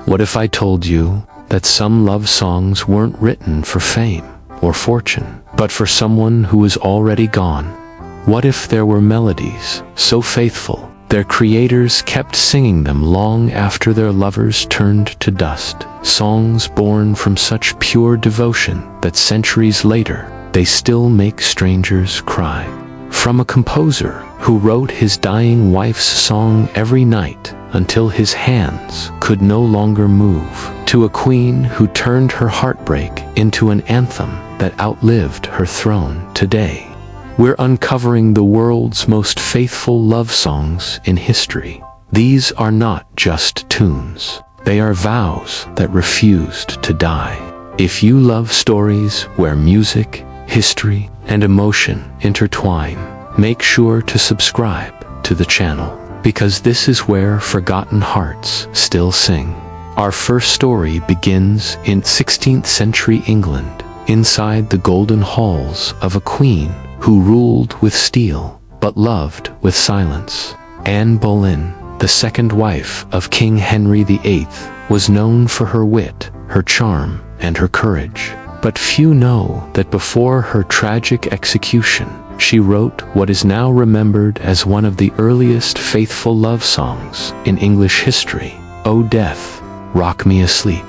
What if I told you that some love songs weren't written for fame or fortune, but for someone who is already gone? What if there were melodies so faithful their creators kept singing them long after their lovers turned to dust? Songs born from such pure devotion that centuries later they still make strangers cry. From a composer who wrote his dying wife's song every night until his hands could no longer move, to a queen who turned her heartbreak into an anthem that outlived her throne today. We're uncovering the world's most faithful love songs in history. These are not just tunes. They are vows that refused to die. If you love stories where music, history, and emotion intertwine, make sure to subscribe to the channel, because this is where forgotten hearts still sing. Our first story begins in 16th century England, inside the golden halls of a queen who ruled with steel, but loved with silence. Anne Boleyn, the second wife of King Henry VIII, was known for her wit, her charm, and her courage. But few know that before her tragic execution, she wrote what is now remembered as one of the earliest faithful love songs in English history, "O Death, Rock Me Asleep."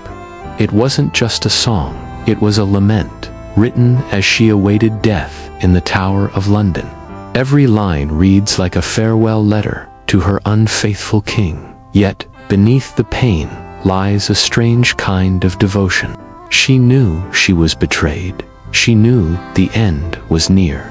It wasn't just a song, it was a lament, written as she awaited death in the Tower of London. Every line reads like a farewell letter to her unfaithful king, yet beneath the pain lies a strange kind of devotion. She knew she was betrayed. She knew the end was near.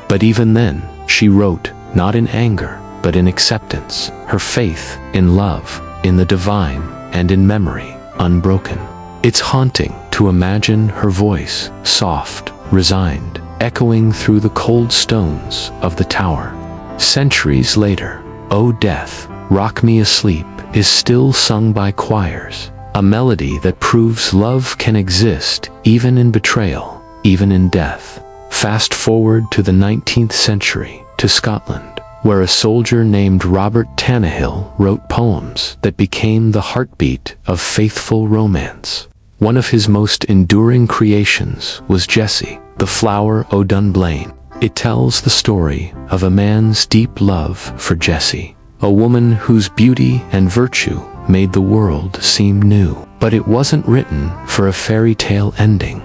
But even then, she wrote, not in anger, but in acceptance, her faith in love, in the divine, and in memory, unbroken. It's haunting to imagine her voice, soft, resigned, echoing through the cold stones of the tower. Centuries later, "O Death, Rock Me Asleep" is still sung by choirs, a melody that proves love can exist even in betrayal, even in death. Fast forward to the 19th century, to Scotland, where a soldier named Robert Tannahill wrote poems that became the heartbeat of faithful romance. One of his most enduring creations was Jessie, the Flower o' Dunblane. It tells the story of a man's deep love for Jessie, a woman whose beauty and virtue made the world seem new. But it wasn't written for a fairy tale ending.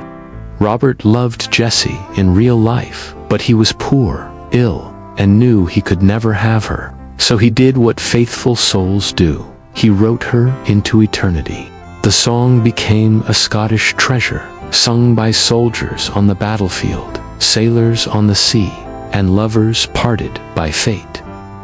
Robert loved Jessie in real life, but he was poor, ill, and knew he could never have her. So he did what faithful souls do. He wrote her into eternity. The song became a Scottish treasure, sung by soldiers on the battlefield, sailors on the sea, and lovers parted by fate.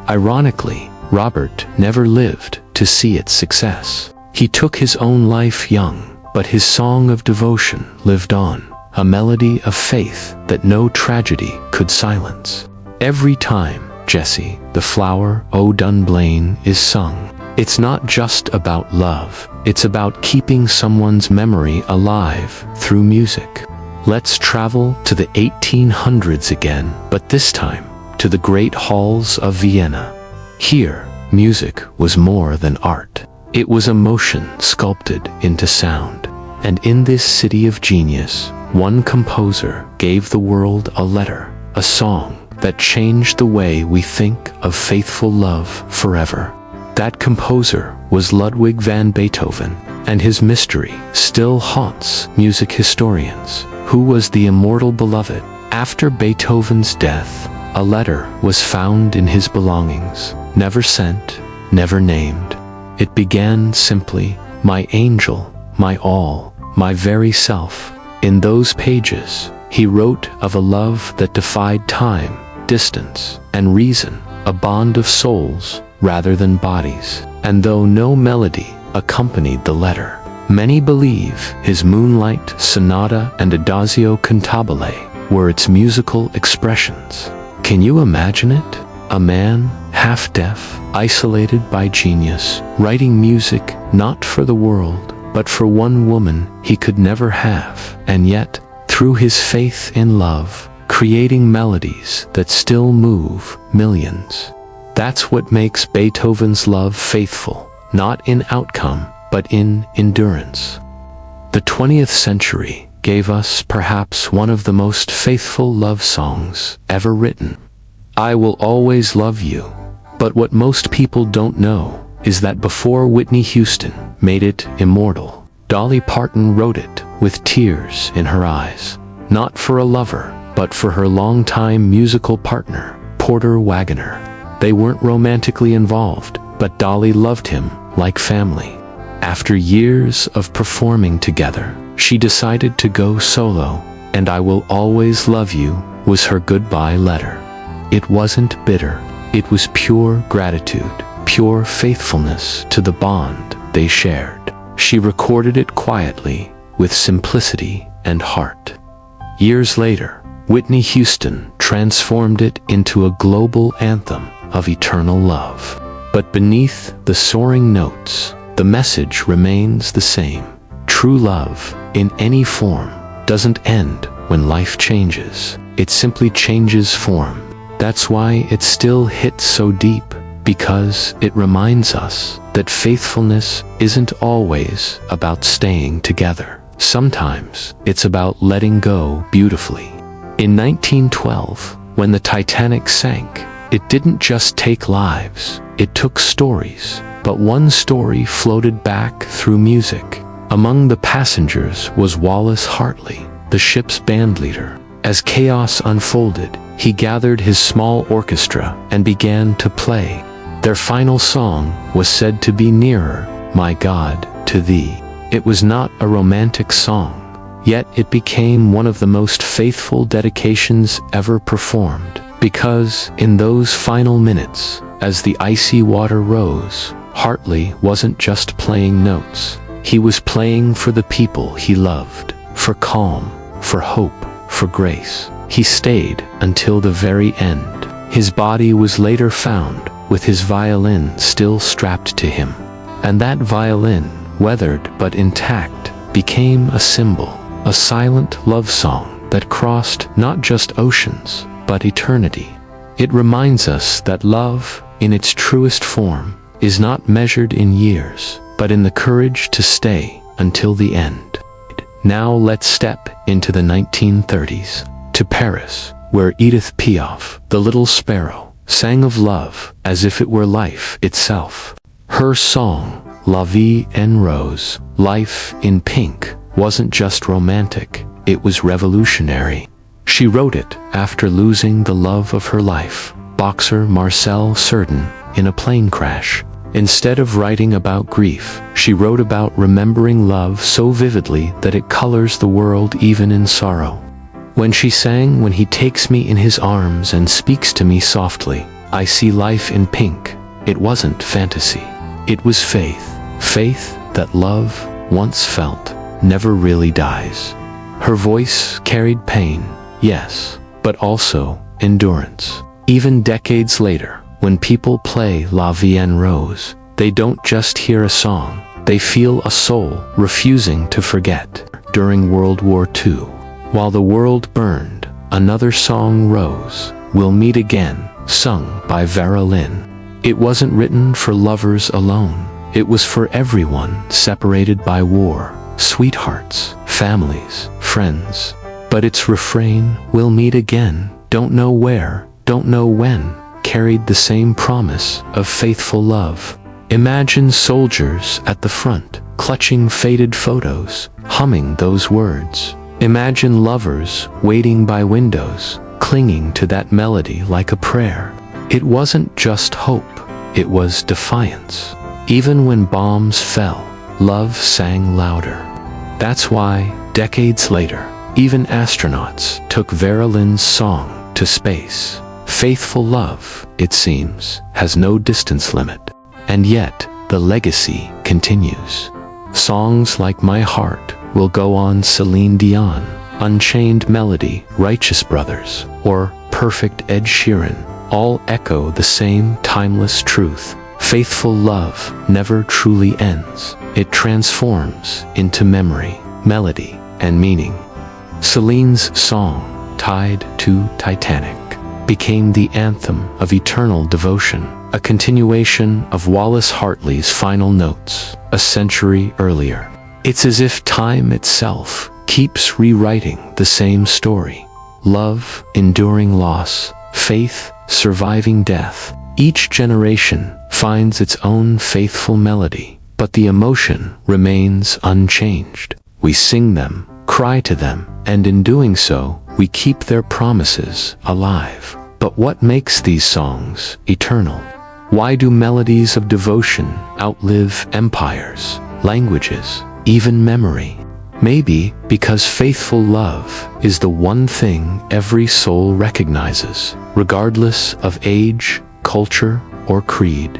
Ironically, Robert never lived to see its success. He took his own life young, but his song of devotion lived on, a melody of faith that no tragedy could silence. Every time Jessie, the Flower o' Dunblane is sung, it's not just about love, it's about keeping someone's memory alive through music. Let's travel to the 1800s again, but this time to the great halls of Vienna. Here, music was more than art. It was emotion sculpted into sound. And in this city of genius, one composer gave the world a letter, a song that changed the way we think of faithful love forever. That composer was Ludwig van Beethoven, and his mystery still haunts music historians. Who was the immortal beloved? After Beethoven's death, a letter was found in his belongings, never sent, never named. It began simply, "My angel, my all, my very self." In those pages, he wrote of a love that defied time, distance, and reason, a bond of souls rather than bodies. And though no melody accompanied the letter, many believe his Moonlight Sonata and Adagio Cantabile were its musical expressions. Can you imagine it? A man, half-deaf, isolated by genius, writing music not for the world, but for one woman he could never have, and yet, through his faith in love, creating melodies that still move millions. That's what makes Beethoven's love faithful, not in outcome, but in endurance. The 20th century gave us perhaps one of the most faithful love songs ever written. I Will Always Love You. But what most people don't know is that before Whitney Houston made it immortal, Dolly Parton wrote it with tears in her eyes, not for a lover, but for her longtime musical partner, Porter Wagoner. They weren't romantically involved, but Dolly loved him like family. After years of performing together, she decided to go solo, and I Will Always Love You was her goodbye letter. It wasn't bitter, it was pure gratitude, pure faithfulness to the bond they shared. She recorded it quietly, with simplicity and heart. Years later, Whitney Houston transformed it into a global anthem of eternal love. But beneath the soaring notes, the message remains the same. True love, in any form, doesn't end when life changes. It simply changes form. That's why it still hits so deep, because it reminds us that faithfulness isn't always about staying together. Sometimes it's about letting go beautifully. In 1912, when the Titanic sank, it didn't just take lives, it took stories. But one story floated back through music. Among the passengers was Wallace Hartley, the ship's bandleader. As chaos unfolded, he gathered his small orchestra and began to play. Their final song was said to be Nearer, My God, to Thee. It was not a romantic song, yet it became one of the most faithful dedications ever performed. Because in those final minutes, as the icy water rose, Hartley wasn't just playing notes. He was playing for the people he loved, for calm, for hope, for grace. He stayed until the very end. His body was later found, with his violin still strapped to him. And that violin, weathered but intact, became a symbol, a silent love song that crossed not just oceans, but eternity. It reminds us that love, in its truest form, is not measured in years, but in the courage to stay until the end. Now let's step into the 1930s, to Paris, where Edith Piaf, the little sparrow, sang of love as if it were life itself. Her song, La Vie en Rose, Life in Pink, wasn't just romantic, it was revolutionary. She wrote it after losing the love of her life, boxer Marcel Cerdan, in a plane crash. Instead of writing about grief, she wrote about remembering love so vividly that it colors the world even in sorrow. When she sang When He Takes Me in His Arms and Speaks to Me Softly, I See Life in Pink, it wasn't fantasy. It was faith. Faith that love, once felt, never really dies. Her voice carried pain, yes, but also endurance. Even decades later, when people play La Vie en Rose, they don't just hear a song, they feel a soul refusing to forget. During World War II, while the world burned, another song rose, We'll Meet Again, sung by Vera Lynn. It wasn't written for lovers alone, it was for everyone separated by war, sweethearts, families, friends. But its refrain, We'll meet again, don't know where, don't know when, carried the same promise of faithful love. Imagine soldiers at the front, clutching faded photos, humming those words. Imagine lovers waiting by windows, clinging to that melody like a prayer. It wasn't just hope, it was defiance. Even when bombs fell, love sang louder. That's why, decades later, even astronauts took Vera Lynn's song to space. Faithful love, it seems, has no distance limit. And yet, the legacy continues. Songs like My Heart Will Go On, Celine Dion, Unchained Melody, Righteous Brothers, or Perfect, Ed Sheeran, all echo the same timeless truth. Faithful love never truly ends. It transforms into memory, melody, and meaning. Celine's song, Tied to Titanic, became the anthem of eternal devotion. a continuation of Wallace Hartley's final notes a century earlier. It's as if time itself keeps rewriting the same story. Love, enduring loss, faith, surviving death. Each generation finds its own faithful melody, but the emotion remains unchanged. We sing them, cry to them, and in doing so, we keep their promises alive. But what makes these songs eternal? Why do melodies of devotion outlive empires, languages, even memory? Maybe because faithful love is the one thing every soul recognizes, regardless of age, culture, or creed.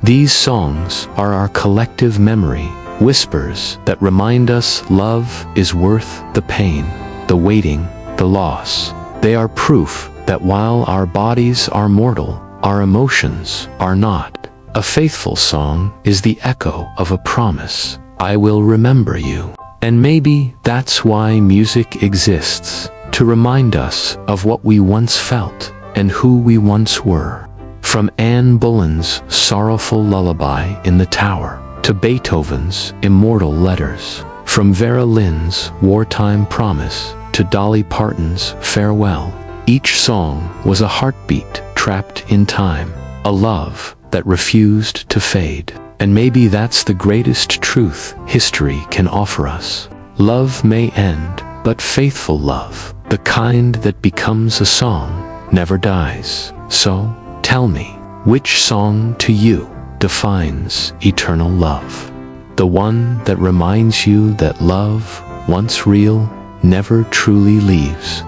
These songs are our collective memory, whispers that remind us love is worth the pain, the waiting, the loss. They are proof that while our bodies are mortal, our emotions are not. A faithful song is the echo of a promise. I will remember you. And maybe that's why music exists, to remind us of what we once felt and who we once were. From Anne Boleyn's sorrowful lullaby in the tower to Beethoven's immortal letters, from Vera Lynn's wartime promise to Dolly Parton's farewell, each song was a heartbeat trapped in time, a love that refused to fade. And maybe that's the greatest truth history can offer us. Love may end, but faithful love, the kind that becomes a song, never dies. So, tell me, which song to you defines eternal love? The one that reminds you that love, once real, never truly leaves.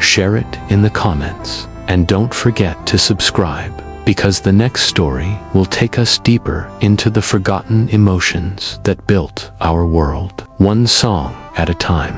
Share it in the comments, and don't forget to subscribe, because the next story will take us deeper into the forgotten emotions that built our world, one song at a time.